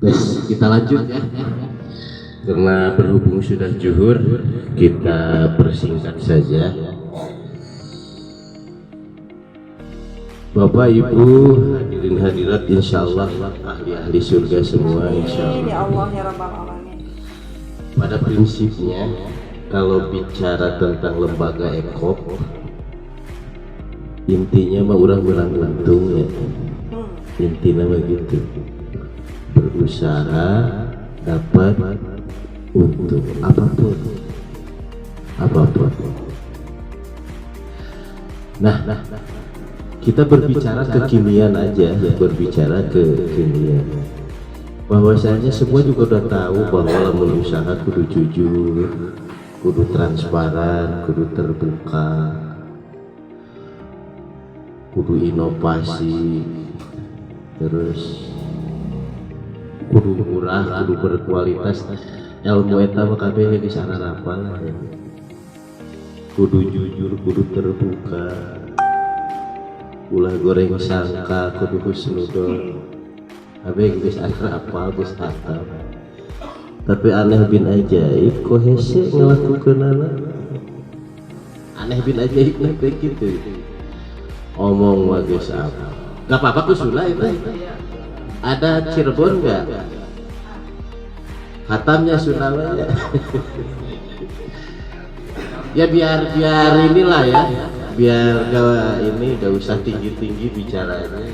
Terus kita lanjut ya. Karena berhubung sudah zuhur, kita persingkat saja. Bapak Ibu hadirin hadirat, insyaallah ahli-ahli surga semua insyaallah. Ya Allah ya Rabbal Alamin. Pada prinsipnya kalau bicara tentang lembaga ekop, intinya mah orang bilang untung ya. Intinya begitu. Berusaha dapat untung apapun. Nah, kita berbicara kekinian aja, berbicara kekinian. Bahwasanya semua juga udah tahu bahwa lamun usaha kudu jujur, kudu transparan, kudu terbuka, kudu inovasi, terus kudu murah, kudu berkualitas. Ilmu eta mah kabeh geus sararapal ya. Kudu jujur, kudu terbuka. Ulah goreng sangka, kudu husnudon. Kabeh geus sararapal, geus hatam. Tapi aneh bin ajaib kok hese ngelakukeunana. Aneh bin ajaib mah kayak gitu. Omong mah geus apa. Gak apa-apa tuh Sula itu. Ada Cirebon nggak? Hatamnya Sunamanya. Ya biar inilah ya, biar gak usah tinggi bicaranya.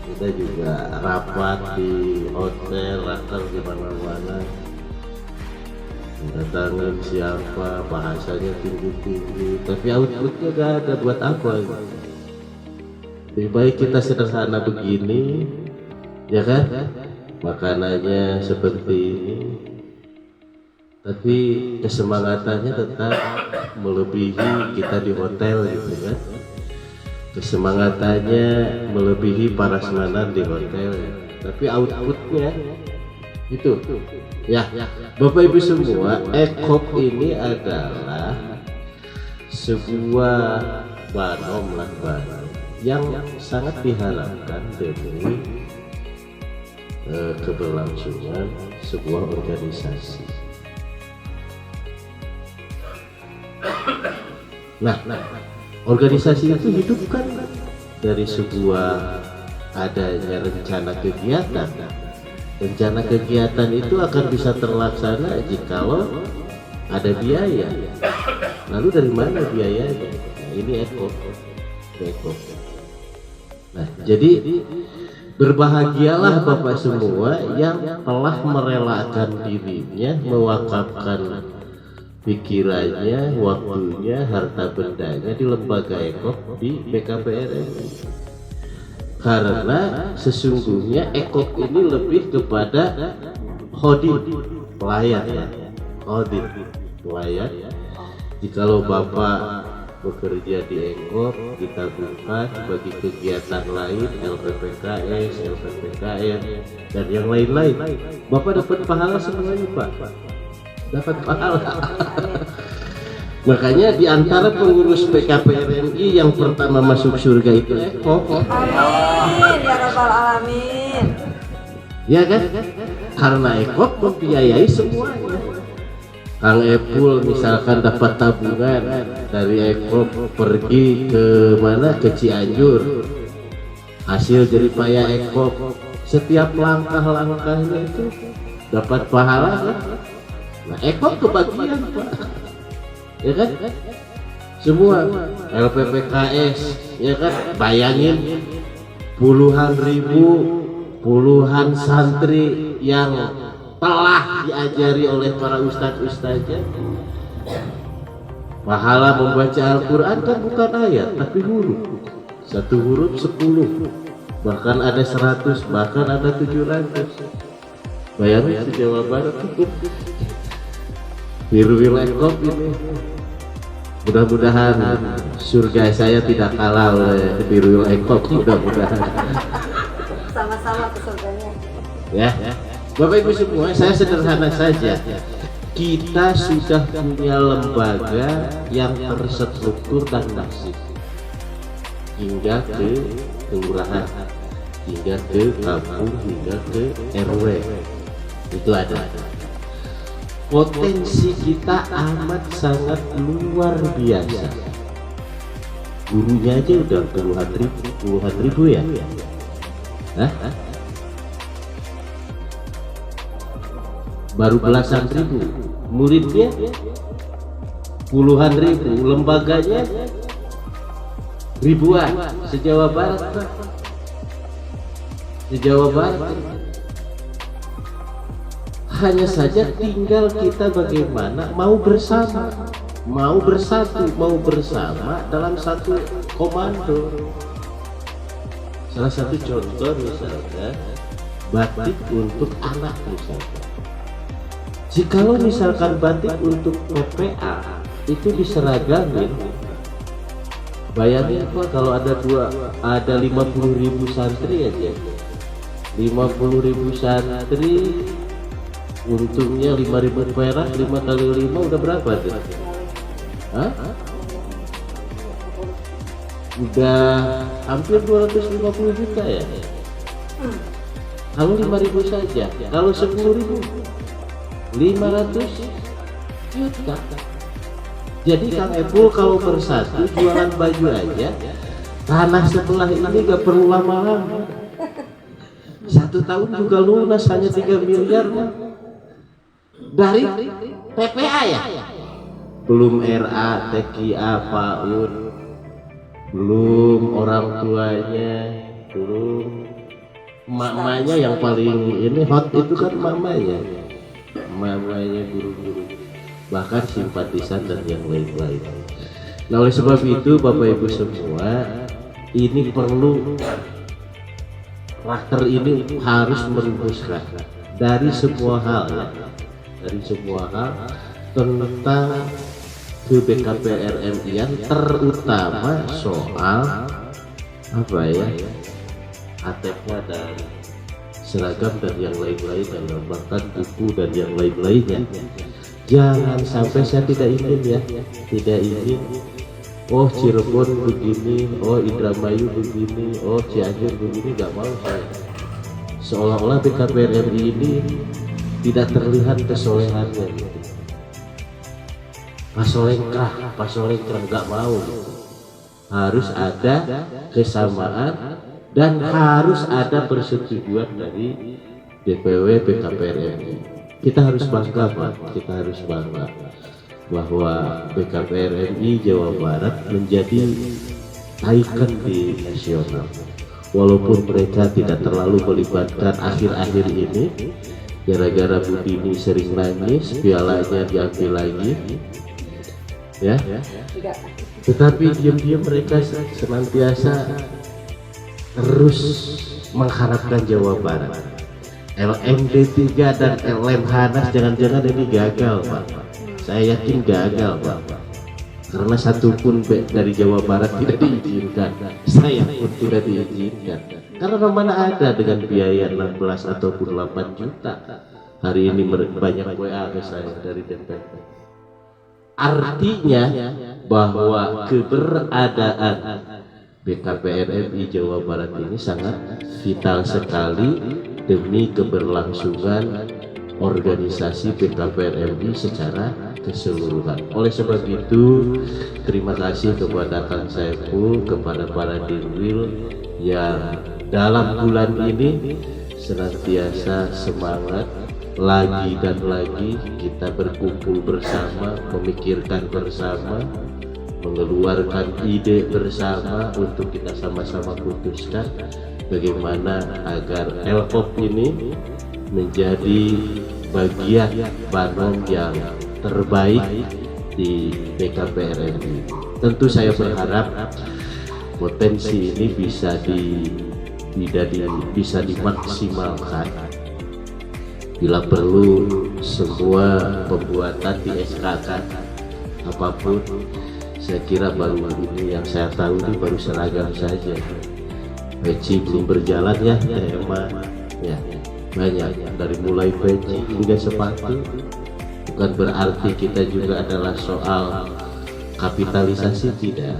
Kita juga rapat di hotel, rapat di mana-mana. Datangin siapa, bahasanya tinggi, tapi outputnya gak ada, buat apa? Lebih baik kita sederhana begini, ya kan? Makanannya seperti ini, tapi kesemangatannya tetap melebihi kita di hotel gitu kan. Kesemangatannya melebihi prasmanan di hotel, tapi outputnya itu ya. Bapak Ibu semua, ekop ini adalah sebuah banom yang sangat diharapkan demi keberlangsungan sebuah organisasi. Nah, organisasi itu hidup kan dari sebuah adanya rencana kegiatan. Rencana kegiatan itu akan bisa terlaksana jikalau ada biaya. Lalu dari mana biayanya? Nah, ini ekop. Nah, jadi berbahagialah Bapak semua yang telah merelakan dirinya, mewakafkan pikirannya, waktunya, harta bendanya di lembaga ekop di BKPRN. Karena sesungguhnya ekop ini lebih kepada khodim, pelayan. Jikalau Bapak bekerja di ekop, ditabungkan bagi kegiatan lain, LPPKS, LPPKM, dan yang lain-lain, Bapak dapat pahala semuanya Pak, dapat pahala. Makanya di antara pengurus PKPRNI yang pertama masuk surga itu ekop. Amin ya Rabbal Alamin. Ya kan? Karena ekop membiayai semuanya. Kang Epul misalkan dapat tabungan dari ekop pergi ke mana, ke Cianjur, hasil jeripaya ekop, setiap langkah-langkahnya itu dapat pahala kan? Nah ekop kebagian Pak, ya kan? Semua LPPKS, ya kan? Bayangin puluhan ribu, puluhan santri yang telah diajari oleh para ustadz-ustadznya. Pahala membaca Al-Quran kan bukan ayat tapi huruf. Satu huruf 10, bahkan ada 100, bahkan ada 700. Bayangin di Jawa Barat cukup Birwil ekop ini. Mudah-mudahan surga saya tidak kalah oleh Birwil ekop, mudah-mudahan. Sama-sama ke surganya. Ya, Bapak Ibu semua, saya sederhana saja. Kita sudah punya lembaga yang terstruktur dan masif hingga ke kelurahan, hingga ke kampung, hingga ke RW. Itu ada. Potensi kita amat sangat luar biasa. Gurunya aja udah puluhan ribu ya. Hah? Baru belasan ribu. Muridnya puluhan ribu. Lembaganya ribuan. Se-Jawa Barat, Pak. Se-Jawa Barat. Hanya saja tinggal kita bagaimana mau bersama, mau bersatu, mau bersama dalam satu komando. Salah satu contoh misalnya batik untuk anak misalnya. Jikalau misalkan batik untuk PPA itu diseragamin, bayangin apa kalau ada 50.000 santri aja, 50.000 santri. Untungnya 5.000 perak, 5 kali 5 udah berapa tuh? Hah? Udah hampir 250 juta ya? Kalau 5.000 saja, kalau 10.000 500 juta. Jadi Kang Epul kalau bersatu jualan baju aja, tanah sebelah ini gak perlu lama-lama. 1 tahun juga lunas, hanya 3 miliar dari PPA ya, belum RA, TKA, PAUD, belum orang tuanya, belum mamanya yang paling ini hot itu kan mamanya guru-guru, bahkan simpatisan dan yang lain-lain. Nah oleh sebab itu Bapak Ibu semua, ini perlu karakter ini harus merumuskan dari semua hal ya. Dari semua hal tentang ke BKPRMI-an, terutama soal apa ya, ATK dan seragam dan yang lain-lain, dan bahkan buku dan yang lain-lainnya. Jangan sampai saya tidak ingin ya, tidak ingin oh Cirebon begini, oh Indramayu begini, oh Cianjur begini, nggak mau saya. Seolah-olah BKPRMI ini tidak terlihat kesolehannya gitu. Pasolengkrah nggak mau gitu. Harus ada kesamaan dan harus ada persetujuan dari DPW BKPRMI. Kita harus bangga Pak, kita harus bangga bahwa BKPRMI Jawa Barat menjadi ikon di nasional. Walaupun mereka tidak terlalu melibatkan akhir-akhir ini, gara-gara Bu Dini sering nangis, pialanya diambil lagi, ya. Tetapi diam-diam mereka senantiasa terus mengharapkan Jawa Barat. LMD3 dan LMHANAS jangan-jangan ini gagal, Pak. Saya yakin gagal, Pak. Karena satupun dari Jawa Barat tidak diizinkan. Saya pun tidak diizinkan. Karena mana ada dengan biaya 16 ataupun 8 juta. Hari ini banyak WA ke saya dari DPR. Artinya bahwa keberadaan BKPRMI Jawa Barat ini sangat vital sekali demi keberlangsungan organisasi BKPRMI secara keseluruhan. Oleh sebab itu, terima kasih kepada Kang Saiful, kepada para dirwil yang dalam bulan ini senantiasa semangat lagi dan lagi kita berkumpul bersama, memikirkan bersama, mengeluarkan ide bersama untuk kita sama-sama putuskan bagaimana agar LPOP ini menjadi bagian banon yang terbaik di BKPRMI. Tentu saya berharap potensi ini bisa dimaksimalkan. Bila perlu semua pembuatan di SK apapun, saya kira baru ini yang saya tahu ini baru seragam saja. Peci belum berjalan ya, ya banyak dari mulai peci hingga sepatu. Bukan berarti kita juga adalah soal kapitalisasi, tidak,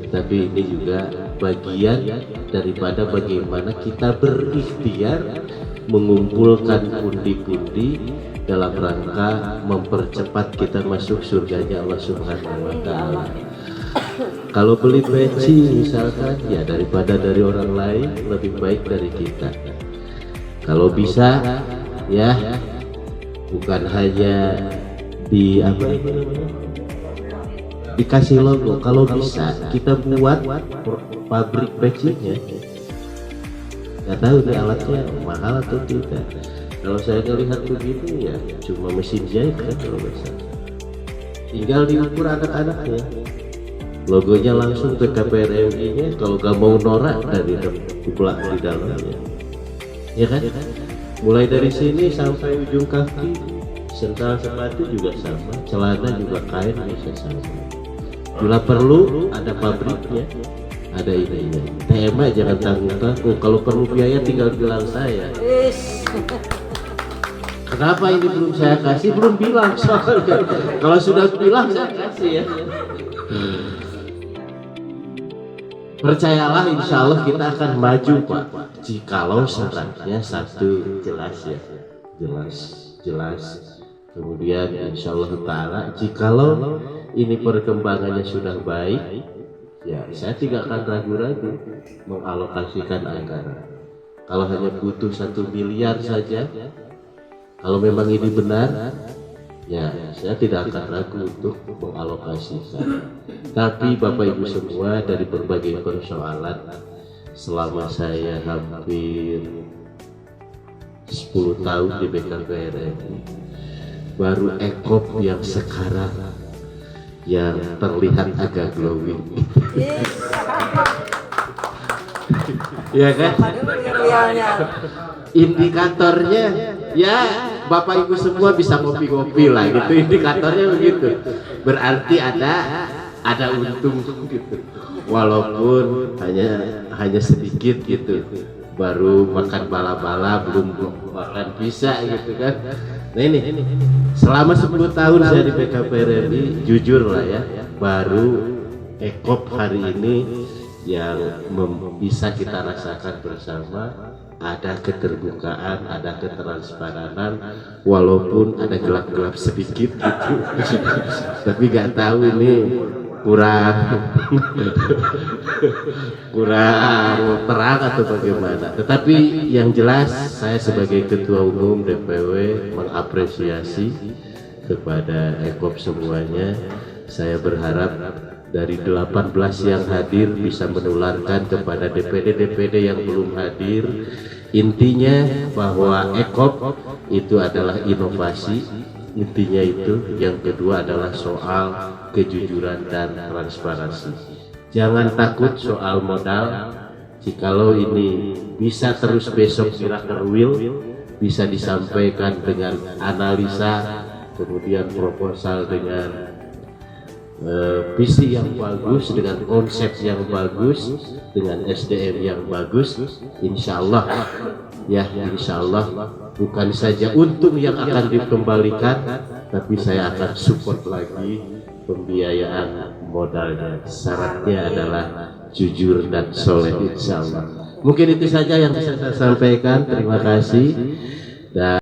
tetapi ini juga bagian daripada bagaimana kita berikhtiar mengumpulkan pundi-pundi dalam rangka mempercepat kita masuk surganya Allah Subhanahu wa Ta'ala. Kalau beli peci misalkan, ya daripada dari orang lain lebih baik dari kita. Kalau bisa ya, bukan hanya di apa namanya, dikasih logo, kalau bisa kita buat pabrik pecinya. Nggak tahu nih alatnya mahal atau tidak. Kalau saya melihat begini ya cuma mesin jahit kan kalau bisa. Tinggal diukur anak-anaknya, logonya langsung ke KPRMI-nya. Kalau nggak mau norak dari diplak di dalamnya, ya kan? Mulai dari sini sampai ujung kaki, sendal sepatu juga sama, celana juga kain bisa sama. Bila perlu ada pabriknya, ada ininya. TMA jangan tanggung-tanggung, kalau perlu biaya tinggal bilang saya. Kenapa ini belum saya kasih? Belum bilang soalnya. Kalau sudah bilang saya kasih ya. Percayalah, insya Allah kita akan maju Pak. Jikalau syaratnya satu jelas ya, jelas. Kemudian insya Allah Ta'ala, jikalau ini perkembangannya sudah baik, ya saya tidak akan ragu-ragu mengalokasikan anggaran. Kalau hanya butuh 1 miliar saja, kalau memang ini benar, ya saya tidak akan ragu untuk mengalokasikan. Tapi Bapak Ibu semua, dari berbagai persoalan selama saya hampir 10 tahun di BKPRRI, baru ekop yang sekarang yang terlihat agak glowing. Ya kan? Indikatornya ya Bapak Ibu semua bisa ngopi-ngopi lah gitu, indikatornya begitu. Berarti ada untung gitu. Walaupun hanya sedikit gitu. Baru makan bala-bala, belum makan pisah gitu kan. Nah ini selama 10 tahun saya di BKPRRI, jujur lah ya, baru ekop hari ini yang bisa kita rasakan bersama, ada keterbukaan, ada ketransparanan, walaupun ada gelap-gelap sedikit gitu. Tapi nggak tahu ini kurang terang atau bagaimana. Tetapi yang jelas saya sebagai Ketua Umum DPW mengapresiasi kepada ekop semuanya. Saya berharap dari 18 yang hadir bisa menularkan kepada DPD-DPD yang belum hadir. Intinya bahwa ekop itu adalah inovasi, intinya itu. Yang kedua adalah soal kejujuran dan transparansi. Jangan takut soal modal. Jikalau ini bisa terus besok Miracle Wheel, bisa disampaikan dengan analisa, kemudian proposal dengan visi yang bagus, dengan konsep yang bagus, dengan SDM yang bagus, insya Allah ya, insya Allah bukan saja untung yang akan dikembalikan, tapi saya akan support lagi pembiayaan modalnya. Syaratnya adalah jujur dan soleh, insya Allah. Mungkin itu saja yang bisa saya sampaikan. Terima kasih. Dan